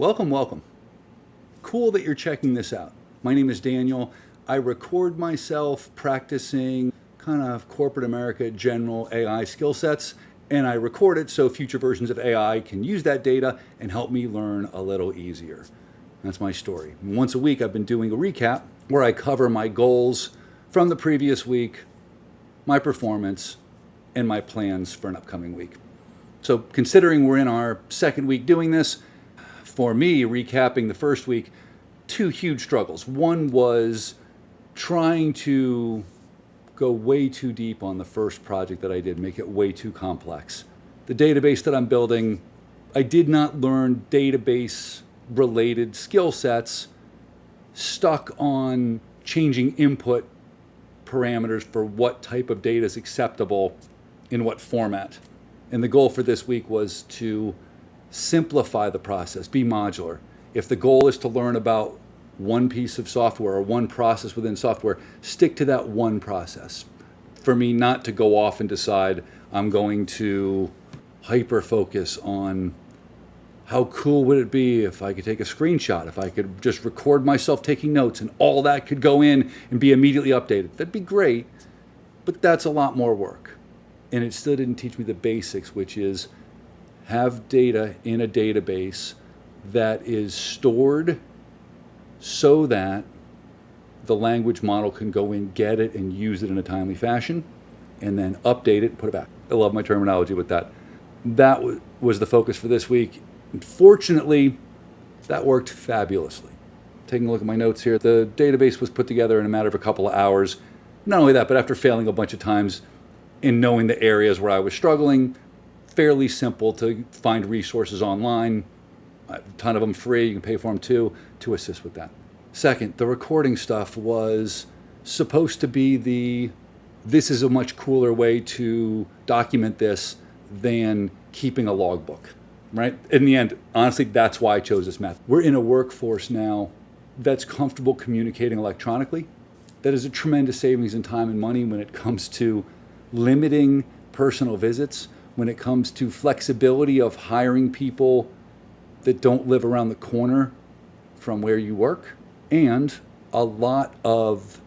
Welcome, welcome. Cool that you're checking this out. My name is Daniel. I record myself practicing kind of corporate America general AI skill sets, and I record it so future versions of AI can use that data and help me learn a little easier. That's my story. Once a week, I've been doing a recap where I cover my goals from the previous week, my performance, and my plans for an upcoming week. So considering we're in our second week doing this, for me, recapping the first week, two huge struggles. One was trying to go way too deep on the first project that I did, make it way too complex. The database that I'm building, I did not learn database-related skill sets, stuck on changing input parameters for what type of data is acceptable in what format. And the goal for this week was to simplify the process, be modular. If the goal is to learn about one piece of software or one process within software, stick to that one process. For me, not to go off and decide I'm going to hyper-focus on how cool would it be if I could take a screenshot, if I could just record myself taking notes and all that could go in and be immediately updated. That'd be great, but that's a lot more work. And it still didn't teach me the basics, which is have data in a database that is stored so that the language model can go in, get it, and use it in a timely fashion, and then update it and put it back. I love my terminology with that. That was the focus for this week. Fortunately, that worked fabulously. Taking a look at my notes here, the database was put together in a matter of a couple of hours. Not only that, but after failing a bunch of times in knowing the areas where I was struggling, fairly simple to find resources online, a ton of them free, you can pay for them too, to assist with that. Second, the recording stuff was supposed to be this is a much cooler way to document this than keeping a logbook, right? In the end, honestly, that's why I chose this method. We're in a workforce now that's comfortable communicating electronically. That is a tremendous savings in time and money when it comes to limiting personal visits, when it comes to flexibility of hiring people that don't live around the corner from where you work. And a lot of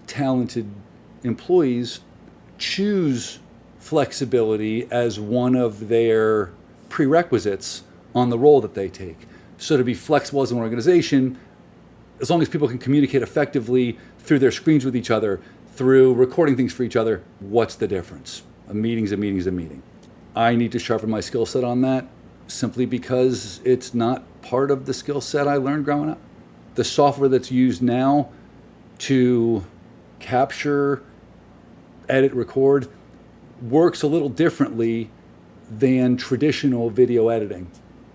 talented employees choose flexibility as one of their prerequisites on the role that they take. So to be flexible as an organization, as long as people can communicate effectively through their screens with each other, through recording things for each other, what's the difference? A meeting's a meeting's a meeting. I need to sharpen my skill set on that simply because it's not part of the skill set I learned growing up. The software that's used now to capture, edit, record works a little differently than traditional video editing.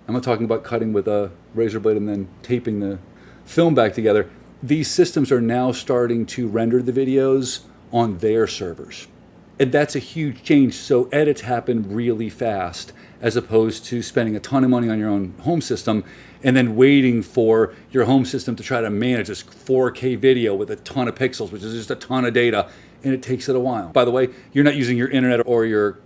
I'm not talking about cutting with a razor blade and then taping the film back together. These systems are now starting to render the videos on their servers. And that's a huge change. So edits happen really fast as opposed to spending a ton of money on your own home system and then waiting for your home system to try to manage this 4K video with a ton of pixels, which is just a ton of data, and it takes it a while. By the way, you're not using your internet or your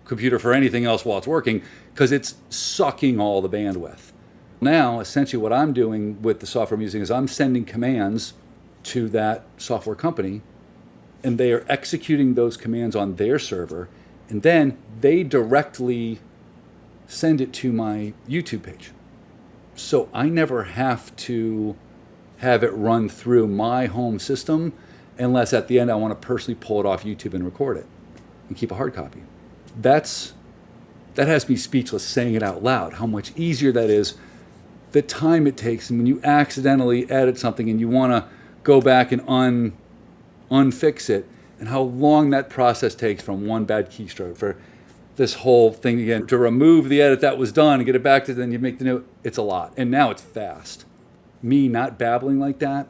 computer for anything else while it's working because it's sucking all the bandwidth. Now, essentially what I'm doing with the software I'm using is I'm sending commands to that software company, and they are executing those commands on their server, and then they directly send it to my YouTube page. So I never have to have it run through my home system unless at the end I want to personally pull it off YouTube and record it and keep a hard copy. That has me speechless saying it out loud, how much easier that is, the time it takes, and when you accidentally edit something and you want to go back and unfix it, and how long that process takes from one bad keystroke for this whole thing again, to remove the edit that was done and get it back to then you make the new, it's a lot. And now it's fast. Me not babbling like that,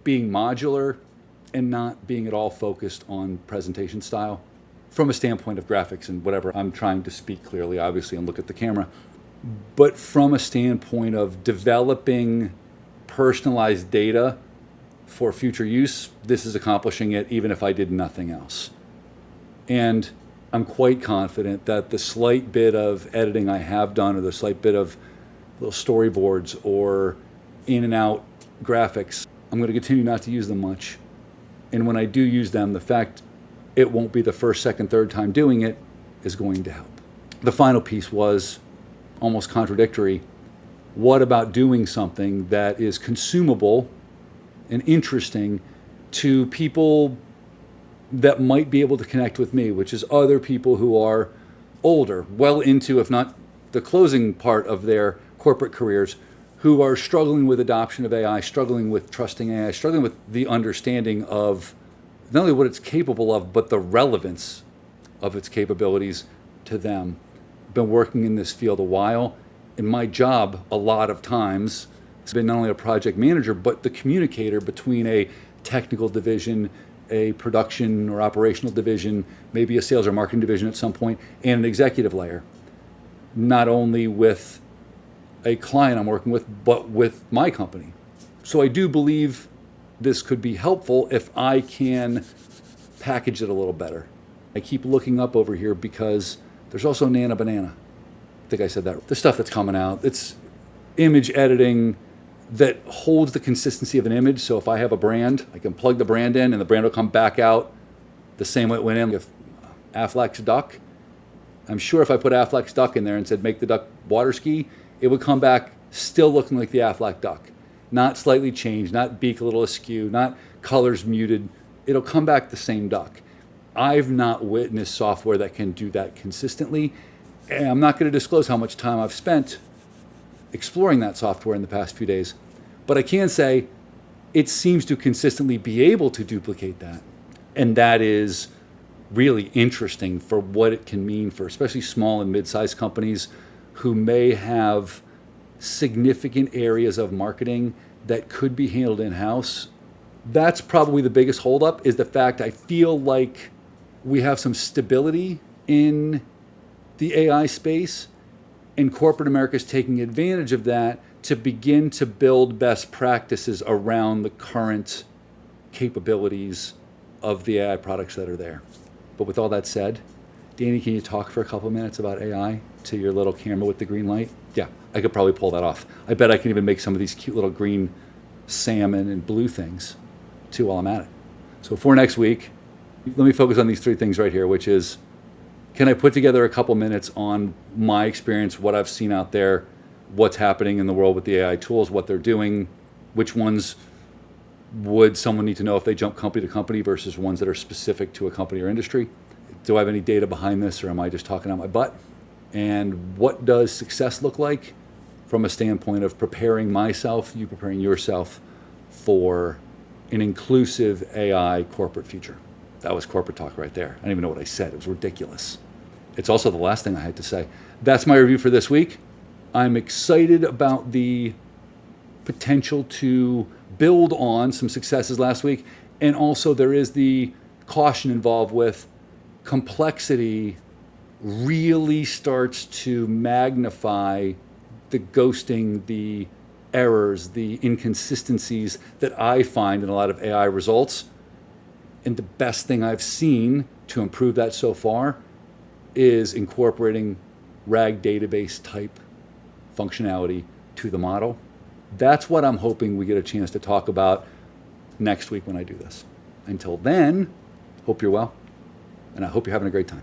being modular, and not being at all focused on presentation style from a standpoint of graphics and whatever. I'm trying to speak clearly, obviously, and look at the camera. But from a standpoint of developing personalized data for future use, this is accomplishing it even if I did nothing else. And I'm quite confident that the slight bit of editing I have done, or the slight bit of little storyboards or in and out graphics. I'm going to continue not to use them much. And when I do use them, the fact it won't be the first, second, third time doing it is going to help. The final piece was almost contradictory. What about doing something that is consumable and interesting to people that might be able to connect with me, which is other people who are older, well into, if not the closing part of their corporate careers, who are struggling with adoption of AI, struggling with trusting AI, struggling with the understanding of not only what it's capable of, but the relevance of its capabilities to them. I've been working in this field a while, and my job a lot of times has been not only a project manager, but the communicator between a technical division, a production or operational division, maybe a sales or marketing division at some point, and an executive layer. Not only with a client I'm working with, but with my company. So I do believe this could be helpful if I can package it a little better. I keep looking up over here because there's also Nana Banana. I think I said that. The stuff that's coming out, it's image editing that holds the consistency of an image. So if I have a brand, I can plug the brand in and the brand will come back out the same way it went in. If Affleck's duck, I'm sure if I put Affleck's duck in there and said make the duck water ski, it would come back still looking like the Affleck duck. Not slightly changed, not beak a little askew, not colors muted. It'll come back the same duck. I've not witnessed software that can do that consistently. And I'm not going to disclose how much time I've spent exploring that software in the past few days. But I can say it seems to consistently be able to duplicate that. And that is really interesting for what it can mean for especially small and mid-sized companies who may have significant areas of marketing that could be handled in-house. That's probably the biggest holdup, is the fact I feel like we have some stability in the AI space, and corporate America is taking advantage of that to begin to build best practices around the current capabilities of the AI products that are there. But with all that said, Danny, can you talk for a couple of minutes about AI to your little camera with the green light? Yeah, I could probably pull that off. I bet I can even make some of these cute little green salmon and blue things too while I'm at it. So for next week, let me focus on these three things right here, which is, can I put together a couple minutes on my experience, what I've seen out there, what's happening in the world with the AI tools, what they're doing, which ones would someone need to know if they jump company to company versus ones that are specific to a company or industry? Do I have any data behind this, or am I just talking out my butt? And what does success look like from a standpoint of preparing myself, you preparing yourself for an inclusive AI corporate future? That was corporate talk right there. I don't even know what I said. It was ridiculous. It's also the last thing I had to say. That's my review for this week. I'm excited about the potential to build on some successes last week. And also there is the caution involved with complexity really starts to magnify the ghosting, the errors, the inconsistencies that I find in a lot of AI results. And the best thing I've seen to improve that so far is incorporating RAG database type functionality to the model. That's what I'm hoping we get a chance to talk about next week when I do this. Until then, hope you're well, and I hope you're having a great time.